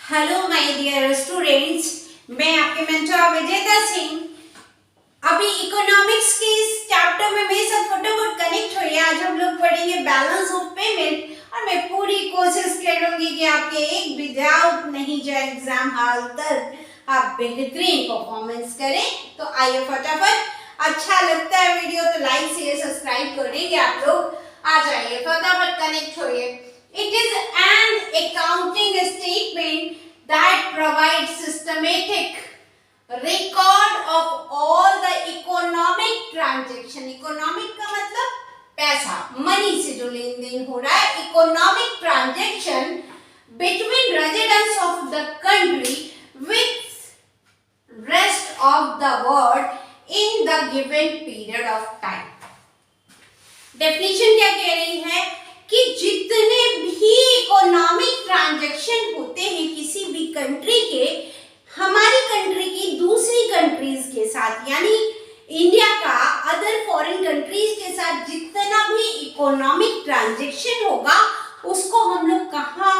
Hello my dear students, मैं आपके mentor विजेता सिंह। अभी इकोनॉमिक्स के इस चैप्टर में मेरे साथ फटाफट कनेक्ट हुई। आज हम लोग पढ़ेंगे बैलेंस ऑफ पेमेंट और मैं पूरी कोशिश करूंगी कि आपके एक भी डाउट नहीं जाए एग्जाम हॉल तक, आप बेहतरीन परफॉर्मेंस करें। तो आइए फटाफट, अच्छा लगता है वीडियो तो लाइक शेयर सब्सक्राइब करेंगे आप लोग। आ जाइए फटाफट कनेक्ट होइए। It is an accounting statement that provides systematic record of all the economic transaction. Economic का मतलब पैसा, मनी से जो लेन देन हो रहा है। Economic transaction between residents of the country with rest of the world in the given period of time. Definition क्या कह रही है कि जितने भी इकोनॉमिक ट्रांजैक्शन होते हैं किसी भी कंट्री के, हमारी कंट्री की दूसरी कंट्रीज के साथ, यानी इंडिया का अदर फॉरेन कंट्रीज के साथ जितना भी इकोनॉमिक ट्रांजैक्शन होगा उसको हम लोग कहाँ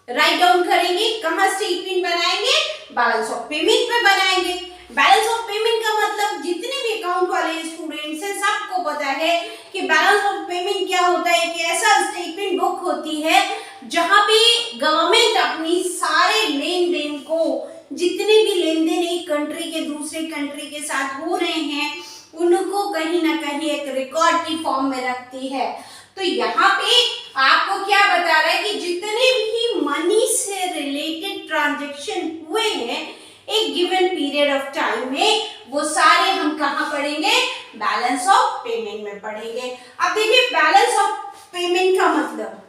राइट डाउन करेंगे, कहाँ स्टेटमेंट बनाएंगे? बैलेंस ऑफ पेमेंट में बनाएंगे। बैलेंस ऑफ पेमेंट का मतलब जितने भी अकाउंट वाले स्टूडेंट्स हैं सबको पता है कि बैलेंस ऑफ पेमेंट क्या होता है। कि ऐसा स्टेटमेंट बुक होती है जहां पे गवर्नमेंट अपनी सारे लेन देन को, जितने भी लेन देन एक कंट्री के दूसरे कंट्री के साथ हो रहे हैं, उनको कहीं ना कहीं एक रिकॉर्ड की फॉर्म में रखती है। तो यहाँ पे आपको क्या बता रहा है कि जितने भी मनी से रिलेटेड ट्रांजैक्शन हुए हैं एक गिवन पीरियड ऑफ टाइम में, वो सारे हम कहाँ पढ़ेंगे? बैलेंस ऑफ पेमेंट में पढ़ेंगे। अब देखिए बैलेंस ऑफ पेमेंट का मतलब,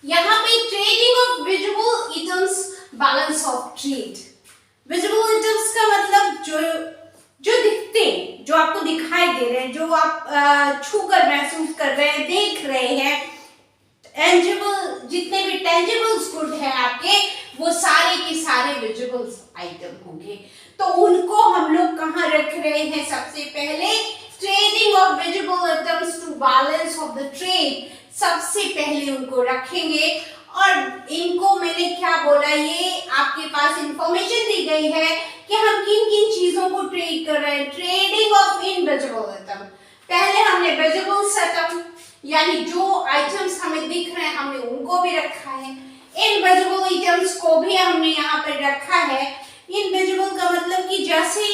यहाँ पे trading of visible items, balance of trade. Visible items का मतलब जो दिखते हैं, जो आपको दिखाई दे रहे हैं, जो आप छूकर महसूस कर रहे हैं, देख रहे हैं, टेंजिबल, जितने भी टेंजिबल्स गुड है आपके, वो सारे के सारे विजिबल आइटम होंगे। तो उनको हम लोग कहाँ रख रहे हैं? सबसे पहले trading of visible items to balance of the trade, सबसे पहले उनको रखेंगे। और इनको मैंने क्या बोला, ये आपके पास इंफॉर्मेशन दी गई है कि हम किन किन चीजों को ट्रेड कर रहे हैं। ट्रेडिंग ऑफ इनविजिबल आइटम, पहले हमने विजिबल आइटम यानी जो आइटम्स हमें दिख रहे हैं हमने उनको भी रखा है। इनविजिबल आइटम्स को भी हमने यहाँ पर रखा है। इनविजिबल का मतलब कि जैसे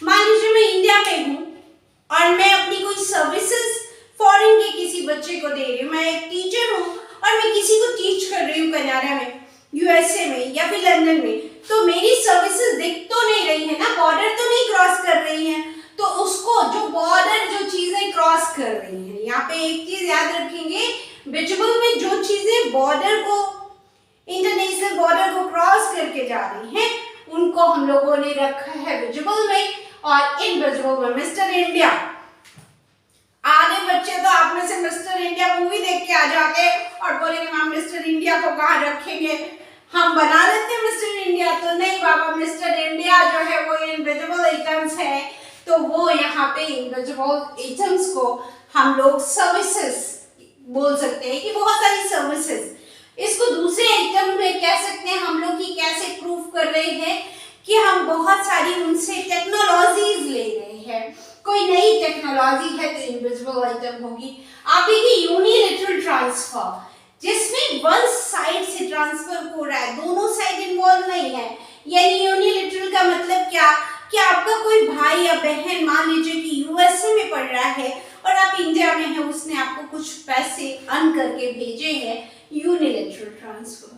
मान लीजिए मैं इंडिया में हूँ और मैं अपनी कोई सर्विसेज फॉरेन के किसी बच्चे को दे रही हूँ, मैं एक टीचर हूँ और मैं किसी को टीच कर रही हूँ कनाडा में, यूएसए में या फिर लंदन में, तो मेरी सर्विसेज दिख तो नहीं रही है ना, बॉर्डर तो नहीं क्रॉस कर रही है। तो उसको जो बॉर्डर, जो चीजें क्रॉस कर रही हैं, यहाँ पे एक चीज याद रखेंगे, विजिबल में जो चीजें बॉर्डर को, इंटरनेशनल बॉर्डर को क्रॉस करके जा रही हैं, उनको हम लोगों ने रखा है विजिबल में। और इनविजिबल में मिस्टर इंडिया, आधे बच्चे तो आप में से मिस्टर इंडिया मूवी देख के आ जाते और बोलेंगे मैम मिस्टर इंडिया को कहाँ रखेंगे, हम बना लेते हैं मिस्टर इंडिया। तो नहीं बाबा, मिस्टर इंडिया जो है वो इनविजिबल आइटम्स है, तो वो यहाँ पे इनविजिबल आइटम्स को हम लोग सर्विसेज बोल सकते हैं कि बहुत सारी सर्विसेज। इसको दूसरे आइटम में कह सकते हैं हम लोग कि कैसे प्रूव कर रहे हैं कि हम बहुत सारी उनसे टेक्नोलॉजीज ले रहे हैं। कोई नई टेक्नोलॉजी है तो इनविजिबल आइटम होगी। आप देखिए यूनिलैटरल ट्रांसफर, जिसमें वन साइड से ट्रांसफर हो रहा है, दोनों साइड इन्वॉल्व नहीं है। यानी यूनिलैटरल का मतलब क्या कि आपका कोई भाई या बहन मान लीजिए कि यूएसए में पढ़ रहा है और आप इंडिया में हैं, उसने आपको कुछ पैसे अर्न करके भेजे हैं, यूनिलैटरल ट्रांसफर।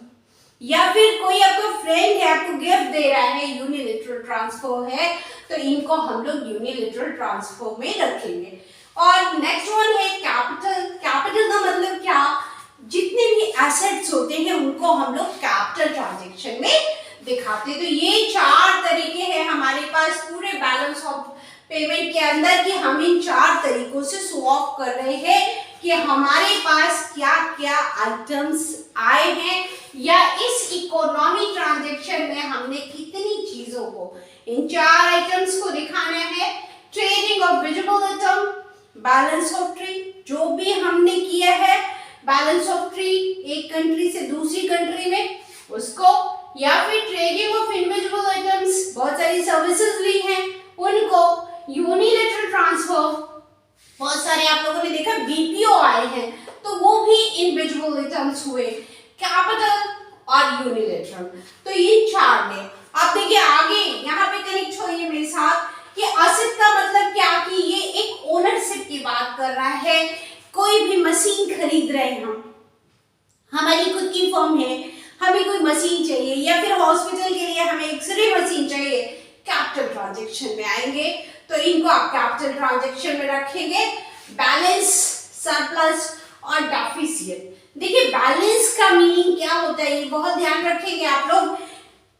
या फिर कोई आपका फ्रेंड है आपको गिफ्ट दे रहा है, यूनिलैटरल ट्रांसफर है। तो इनको हम लोग यूनिलैटरल ट्रांसफर में रखेंगे। और नेक्स्ट वन है कैपिटल। कैपिटल का मतलब क्या? जितने भी एसेट्स होते हैं उनको हम लोग कैपिटल ट्रांजैक्शन में दिखाते हैं। तो ये चार तरीके हैं हमारे पास पूरे बैलेंस ऑफ पेमेंट के अंदर कि हम इन चार तरीकों से शो ऑफ कर रहे हैं कि हमारे पास क्या क्या आइटम्स आए हैं या इस इकोनॉमिक ट्रांजैक्शन में हमने कितनी चीजों को, इन चार आइटम्स को दिखाना है। Trading of visible item, balance of trade, जो भी हमने किया है बैलेंस ऑफ ट्रेड एक कंट्री से दूसरी कंट्री में, उसको या फिर ट्रेडिंग ऑफ इनविजिबल आइटम्स, बहुत सारी सर्विसेज ली हैं उनको, यूनिलैटरल ट्रांसफर, बहुत सारे आप लोगों ने देखा बीपीओ आए हैं तो वो भी इनविजिबल आइटम्स हुए, कैपिटल और यूनिलैटरल। तो ये चार ने आप देखिए आगे यहाँ पे कनेक्ट होइए मेरे साथ कि एसेट का मतलब क्या, कि ये एक ओनरशिप की बात कर रहा है। कोई भी मशीन खरीद रहे हैं हम, हमारी खुद की फर्म है, हमें कोई मशीन चाहिए या फिर हॉस्पिटल के लिए हमें एक्सरे मशीन चाहिए, कैपिटल ट्रांजैक्शन में आएंगे। तो इनको आप कैपिटल ट्रांजैक्शन में रखेंगे। बैलेंस, सरप्लस और डेफिसिट। देखिए बैलेंस का मीनिंग क्या होता है ये बहुत ध्यान रखेंगे आप लोग।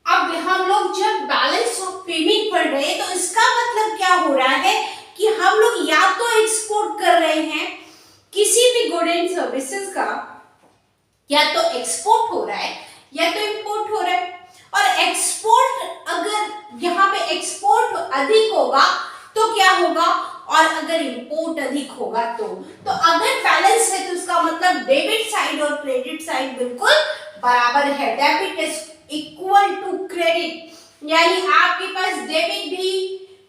अब हम लोग जब बैलेंस ऑफ पेमेंट पढ़ रहे हैं तो इसका मतलब क्या हो रहा है कि हम लोग या तो एक्सपोर्ट कर रहे हैं किसी भी गुड एंड सर्विसेज का, या तो एक्सपोर्ट हो रहा है या तो इंपोर्ट हो रहा है। और एक्सपोर्ट, अगर यहाँ पे एक्सपोर्ट अधिक होगा तो क्या होगा, और अगर इंपोर्ट अधिक होगा तो अगर बैलेंस है तो इसका मतलब डेबिट साइड और क्रेडिट साइड बिल्कुल बराबर है। Debit is equal to credit, यानी आपके पास डेबिट भी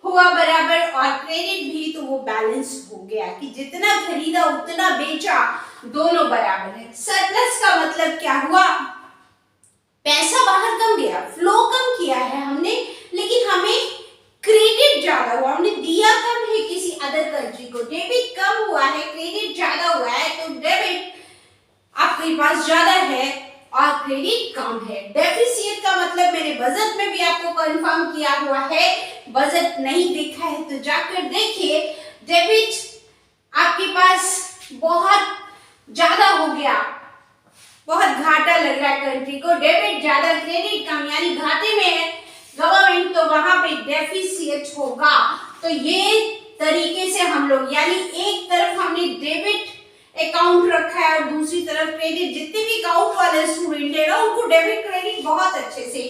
हुआ बराबर और क्रेडिट भी, तो वो बैलेंस हो गया कि जितना खरीदा उतना बेचा, दोनों बराबर है। सरप्लस का मतलब क्या हुआ, पैसा बाहर कम गया, फ्लो कम किया है हमने, लेकिन हमें क्रेडिट ज्यादा हुआ, हमने दिया कम है किसी अदर कंट्री को, डेबिट कम हुआ है, क्रेडिट ज्यादा हुआ है, तो डेबिट आपके पास ज्यादा है और क्रेडिट कम है। डेफिसिट का मतलब मैंने बजट में भी आपको कंफर्म किया हुआ है, बजट नहीं देखा है तो जाकर देखिए। डेबिट आपके पास बहुत ज्यादा हो गया, बहुत घाटा लग रहा है कंट्री को, डेबिट ज्यादा क्रेडिट कम, यानी घाटे में है गवर्नमेंट, तो वहां पे डेफिसिट होगा। तो ये तरीके से हम लोग, यानी एक तरफ हमने डेबिट अकाउंट रखा है और दूसरी तरफ क्रेडिट। जितने भी अकाउंट वाले स्टूडेंट है ना उनको डेबिट क्रेडिट बहुत अच्छे से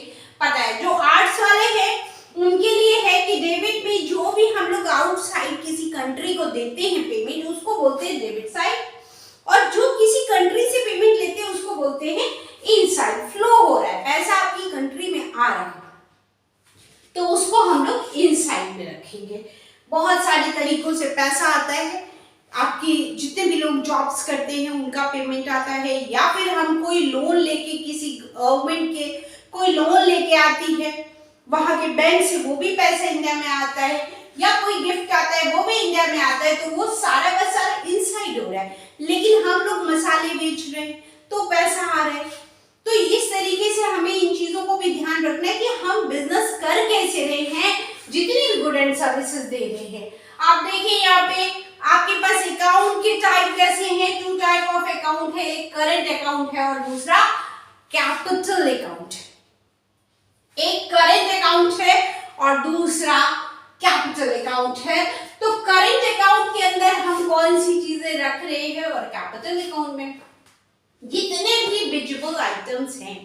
पता है। जो आर्ट्स वाले हैं उनके लिए है कि डेबिट में जो भी हम लोग आउटसाइड किसी कंट्री को देते हैं पेमेंट, उसको बोलते हैं डेबिट साइड, और जो किसी कंट्री से पेमेंट लेते हैं उसको बोलते हैं इनसाइड। फ्लो हो रहा है, पैसा आपकी कंट्री में आ रहा है तो उसको हम लोग इनसाइड में रखेंगे। बहुत सारे तरीकों से पैसा आता है, आपकी जितने भी लोग जॉब्स करते हैं उनका पेमेंट आता है, या फिर हम कोई लोन लेके किसी गवर्नमेंट के कोई लोन लेके आती है वहां के बैंक से, वो भी पैसा इंडिया में आता है, या कोई गिफ्ट आता है वो भी इंडिया में आता है, तो वो सारा का सारा इनसाइड हो रहा है। लेकिन हम लोग मसाले बेच रहे हैं तो पैसा आ रहा है। तो इस तरीके से हमें इन चीजों को भी ध्यान रखना है कि हम बिजनेस कर कैसे रहे हैं, जितनी भी गुड एंड सर्विसेज दे रहे हैं। आप देखिए यहाँ पे आपके पास अकाउंट के टाइप कैसे हैं, टू टाइप ऑफ अकाउंट है, एक करंट अकाउंट है और दूसरा कैपिटल अकाउंट। एक करंट अकाउंट है और दूसरा कैपिटल अकाउंट है। तो करंट अकाउंट के अंदर हम कौन सी चीजें रख रहे हैं और कैपिटल अकाउंट में जितने भी विजिबल आइटम्स हैं,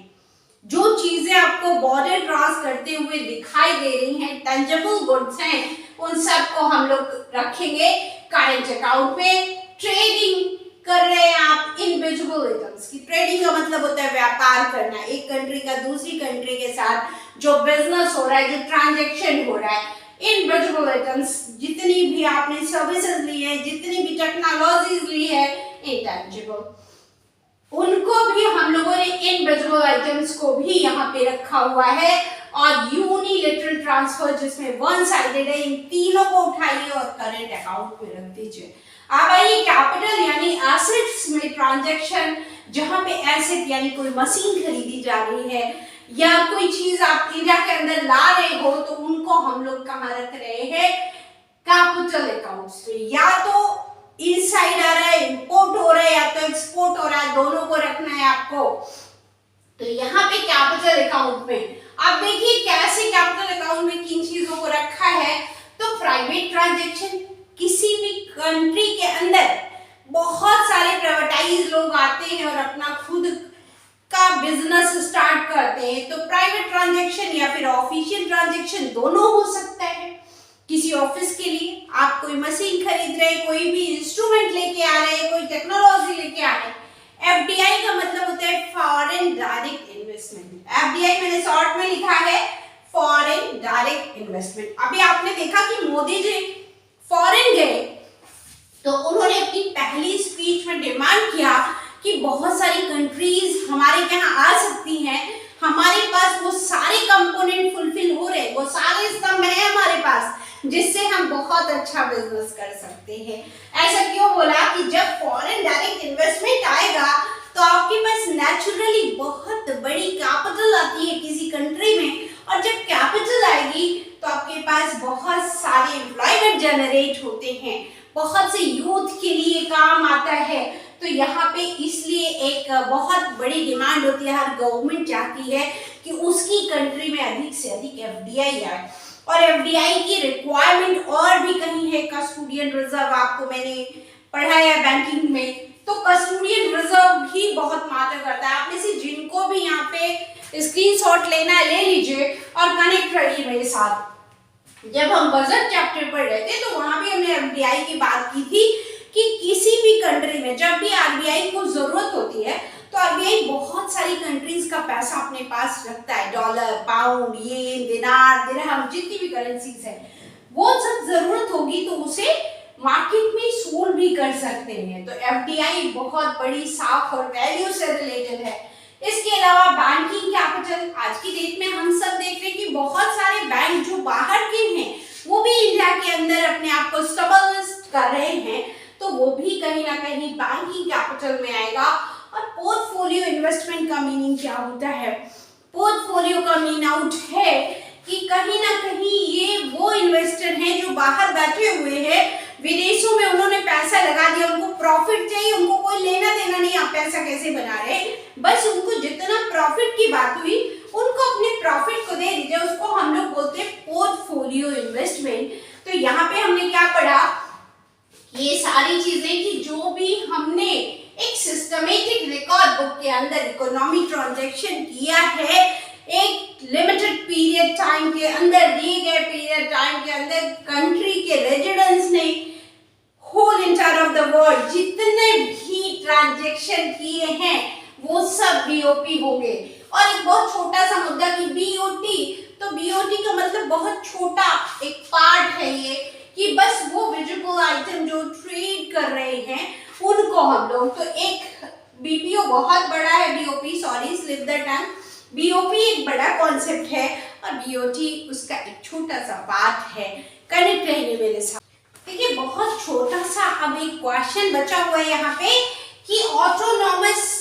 जो चीजें आपको बॉर्डर क्रॉस करते हुए दिखाई दे रही हैं, टेंजिबल गुड्स हैं, उन सब को हम लोग रखेंगे करंट अकाउंट में। ट्रेडिंग कर रहे हैं आप इनविजिबल आइटम्स की, ट्रेडिंग का मतलब होता है व्यापार करना, एक कंट्री का दूसरी कंट्री के साथ जो बिजनेस हो रहा है, जो ट्रांजैक्शन हो रहा है। इनविजिबल आइटम्स जितनी भी आपने सर्विसेज ली है, जितनी भी टेक्नोलॉजीज ली है इंटेंजिबल, उनको भी हम लोगों ने इनविजिबल आइटम्स को भी यहाँ पे रखा हुआ है। और यूनिलैटरल ट्रांसफर जिसमें वन साइडेड है, इन तीनों को उठाइए और करंट अकाउंट में रख दीजिए। अब आइए कैपिटल यानी एसेट्स में ट्रांजैक्शन, जहां पे एसेट यानी कोई मशीन खरीदी जा रही है या कोई चीज आप इंडिया के अंदर ला रहे हो, तो उनको हम लोग कहाँ रख रहे हैं, कैपिटल अकाउंट्स। तो या तो इनसाइड आ रहा है, इंपोर्ट हो रहा है, या तो एक्सपोर्ट हो रहा है, दोनों को रखना है आपको। तो यहाँ पे कैपिटल अकाउंट में आप देखिए कैसे कैपिटल अकाउंट में किन चीजों को रखा है। तो प्राइवेट ट्रांजैक्शन, किसी भी कंट्री के अंदर बहुत सारे प्राइवेटाइज लोग आते हैं और अपना खुद का बिजनेस स्टार्ट करते हैं, तो प्राइवेट ट्रांजैक्शन या फिर ऑफिशियल ट्रांजैक्शन दोनों हो सकता है। किसी ऑफिस के लिए आप कोई मशीन खरीद रहे हैं, कोई भी इंस्ट्रूमेंट लेके आ रहे हैं, कोई टेक्नोलॉजी लेके आ रहे हैं। एफडीआई का मतलब होता है फॉरेन डायरेक्ट इन्वेस्टमेंट। एफडीआई मैंने शॉर्ट में लिखा है फॉरेन डायरेक्ट इन्वेस्टमेंट। अभी आपने देखा कि मोदी जी फॉरेन गए तो उन्होंने अपनी पहली स्पीच में डिमांड किया कि बहुत सारी कंट्रीज हमारे यहाँ आ सकती हैं, हमारे पास वो सारे कंपोनेंट फुलफिल हो रहे, वो सारे स्तंभ है हमारे पास जिससे हम बहुत अच्छा बिजनेस कर सकते हैं। ऐसा क्यों बोला कि जब फॉरेन डायरेक्ट इन्वेस्टमेंट आएगा तो आपके पास नेचुरली बहुत बड़ी कैपिटल आती है किसी कंट्री में, और जब कैपिटल आएगी तो आपके पास बहुत सारे एम्प्लॉयमेंट जनरेट होते हैं, बहुत से यूथ के लिए काम आता है। तो यहाँ पे इसलिए एक बहुत बड़ी डिमांड होती है, हर गवर्नमेंट चाहती है कि उसकी कंट्री में अधिक से अधिक एफडीआई आए, और एफडीआई की रिक्वायरमेंट और भी कहीं है। कस्टोडियन रिजर्व आपको मैंने पढ़ाया बैंकिंग में, तो कस्टोडियन रिजर्व भी बहुत मात्र करता है। आप में से जिनको भी यहाँ पे स्क्रीनशॉट लेना है ले लीजिए और कनेक्ट रहिए मेरे साथ। जब हम बजट चैप्टर पढ़ रहे थे तो वहां भी हमने एफडीआई की बात की थी कि किसी भी कंट्री में जब भी आरबीआई को जरूरत होती है तो आरबीआई बहुत सारी कंट्रीज का पैसा अपने पास रखता है, डॉलर, पाउंड, येन, दिनार, दिरहम, जितनी भी करेंसीज है, वो सब जरूरत होगी तो उसे मार्केट में सोल्ड भी कर सकते हैं। तो एफडीआई बहुत बड़ी साख और वैल्यू से रिलेटेड है। इसके अलावा बैंकिंग कैपिटल, आज की डेट में हम सब देख रहे हैं कि बहुत सारे बैंक जो बाहर के हैं वो भी इंडिया के अंदर अपने आप को स्टेबलाइज कर रहे हैं, तो वो भी कहीं ना कहीं बैंकिंग कैपिटल में आएगा। और पोर्टफोलियो इन्वेस्टमेंट का मीनिंग क्या होता है? पोर्टफोलियो का मीन आउट है कि कहीं ना कहीं ये वो इन्वेस्टर हैं जो बाहर बैठे हुए हैं, विदेशों में उन्होंने पैसा लगा दिया, उनको प्रॉफिट चाहिए, उनको कोई लेना देना नहीं आप पैसा कैसे बना रहे, बस उनको जितना प्रॉफिट की बात हुई उनको अपने प्रॉफिट को दे दीजिए, उसको हम लोग बोलते हैं पोर्टफोलियो इन्वेस्टमेंट। तो यहाँ पे हमने क्या पढ़ा, ये सारी चीजें कि जो भी हमने एक सिस्टमेटिक रिकॉर्ड बुक के अंदर इकोनॉमिक ट्रांजैक्शन किया है, एक लिमिटेड पीरियड टाइम के अंदर, दिए गए पीरियड टाइम के अंदर कंट्री के रेजिडेंट्स ने whole entire of the world जितने भी ट्रांजैक्शन किए हैं वो सब बीओपी होंगे। और एक बहुत छोटा सा मुद्दा कि बीओटी, तो बीओटी का मतलब बहुत छोटा एक पार्ट है ये, कि बस वो विजिबल आइटम जो ट्रेड कर रहे हैं उनको हम लोग, तो एक बीपीओ बहुत बड़ा है, BOP sorry slip the tongue, BOP एक बड़ा कॉन्सेप्ट है और बीओटी उसका एक छोटा सा पार्ट है। कनेक्ट रहिए मेरे साथ। देखिए बहुत छोटा सा अब एक क्वेश्चन बचा हुआ है यहाँ पे कि ऑटोनॉमस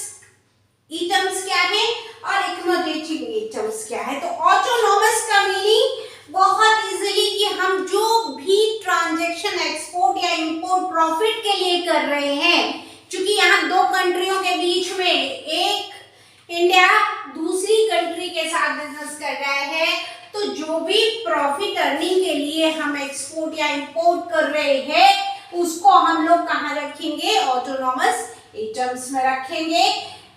ईटम्स क्या है और एक्नोटेटिव ईटम्स क्या है। तो ऑटोनॉमस का मीनिंग बहुत इजीली कि हम जो भी ट्रांजैक्शन एक्सपोर्ट या इंपोर्ट प्रॉफिट के लिए कर रहे हैं, क्योंकि यहाँ दो कंट्रियों के बीच में एक इंडिया दूसरी कंट्री के साथ बिजनेस कर रहा है, तो जो भी प्रॉफिट अर्निंग के लिए हम एक्सपोर्ट या इंपोर्ट कर रहे हैं उसको हम लोग कहाँ रखेंगे? ऑटोनॉमस ईटम्स में रखेंगे।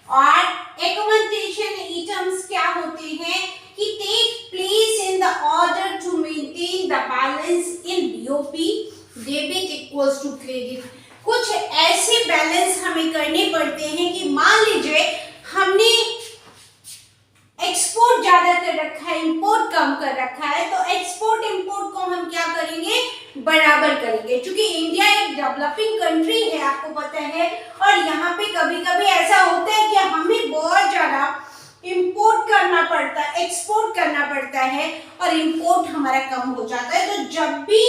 और एक्नोटेशन ईटम्स क्या होते हैं कि take place in the order to maintain the balance in BOP, debit equals to credit. कुछ ऐसे बैलेंस हमें करने पड़ते हैं कि मान लीजिए हमने एक्सपोर्ट ज्यादा कर रखा है, इंपोर्ट कम कर रखा है, तो एक्सपोर्ट इंपोर्ट को हम क्या करेंगे? बराबर करेंगे। क्योंकि इंडिया एक डेवलपिंग कंट्री है आपको पता है, और यहाँ पे कभी कभी ऐसा होता है कि हमें बहुत ज्यादा इंपोर्ट करना पड़ता है, एक्सपोर्ट करना पड़ता है, और इंपोर्ट हमारा कम हो जाता है। तो जब भी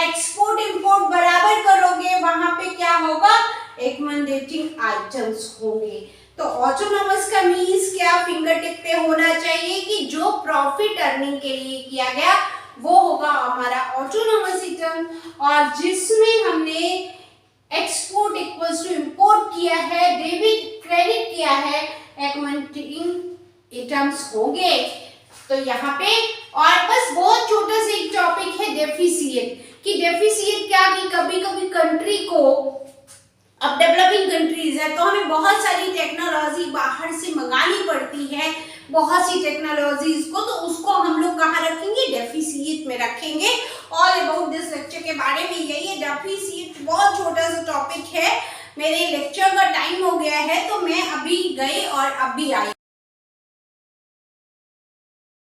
एक्सपोर्ट इंपोर्ट बराबर करोगे वहां पे क्या होगा? एक्नोटेटिंग आइटम्स होंगे। तो ऑटोनॉमस का मीन्स क्या? फिंगर टिप पे होना चाहिए कि जो प्रॉफिट अर्निंग के लिए किया गया वो होगा हमारा ऑटोनॉमस आइटम, और जिसमें हमने एक्सपोर्ट इक्वल्स टू इंपोर्ट किया है, डेबिट क्रेडिट किया है, एक्नोटेटिंग आइटम्स होंगे। तो यहाँ पे और बस बहुत छोटा सा एक टॉपिक है डेफिसिट, कि डेफिसिट क्या कि कभी कभी कंट्री को, अब डेवलपिंग कंट्रीज है तो हमें बहुत सारी टेक्नोलॉजी बाहर से मंगानी पड़ती है, बहुत सी टेक्नोलॉजीज को, तो उसको हम लोग कहाँ रखेंगे? डेफिसिट में रखेंगे। ऑल अबाउट दिस लेक्चर के बारे में यही है। डेफिसिट बहुत छोटा सा टॉपिक है। मेरे लेक्चर का टाइम हो गया है तो मैं अभी गई और अभी आई।